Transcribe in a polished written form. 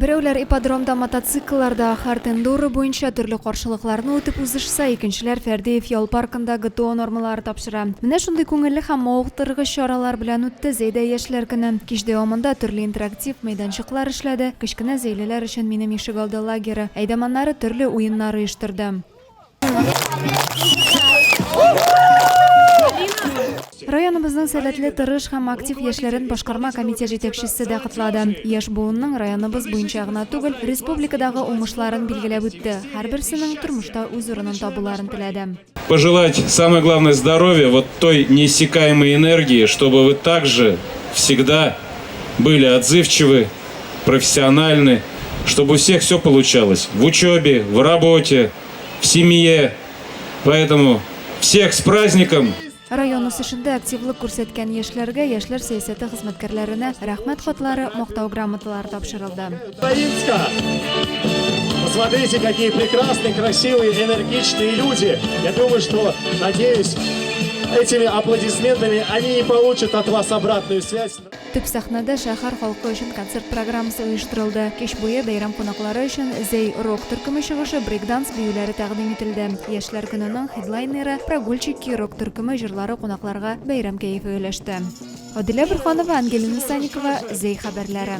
Біреулер ипподромда мотоциклларда хартендуры бойынша түрлі қаршылықларны өтіп узышса, екіншілер Фердеев ял паркында ГТО нормалары тапшыра. Менә шундый күңелле һәм мавыктыргыч чаралар белән үтте Зәйдә яшьләр көне. Кич дәвамында төрле интерактив мәйданчыклар эшләде. Кечкенә зәйлеләр өчен минем ишегалды лагере, әйдәманнары төрле уеннар оештырды. Районыбызның сәләтле, тырыш һәм актив яшьләрен башкарма комитет җитәкчесе дә котлады. Яшь буынның районыбыз буенча гына түгел, республикадагы уңышларын билгеләп үтте. Һәрберсенең тормышта үз урынын табуларын теләде. Пожелать самое главное здоровья, вот той неиссякаемой энергии, чтобы вы также всегда были отзывчивы, профессиональны, чтобы у всех все получалось в учебе, в работе, в семье. Поэтому всех с праздником! Район үсешендә активлык күрсәткән яшьләргә, яшьләр сәясәте хезмәткәрләренә рәхмәт хатлары, мактау грамоталары тапшырылды. Посмотрите, какие прекрасные, красивые, энергичные люди. Я думаю, что, надеюсь, этими аплодисментами они не получат от вас обратную связь. Төп сәхнәдә шәһәр халкы өчен концерт программасы оештырылды. Кич буе бәйрәм кунаклары өчен Зәй рок төркеме чыгышы, брейкданс биюләре тәкъдим ителде. Яшьләр көненең хедлайнеры прогульчики рок төркеме җырлары кунакларга бәйрәм кәефе өләште. Адилә Бирханова, Ангелина Санникова, Зәй хәбәрләре.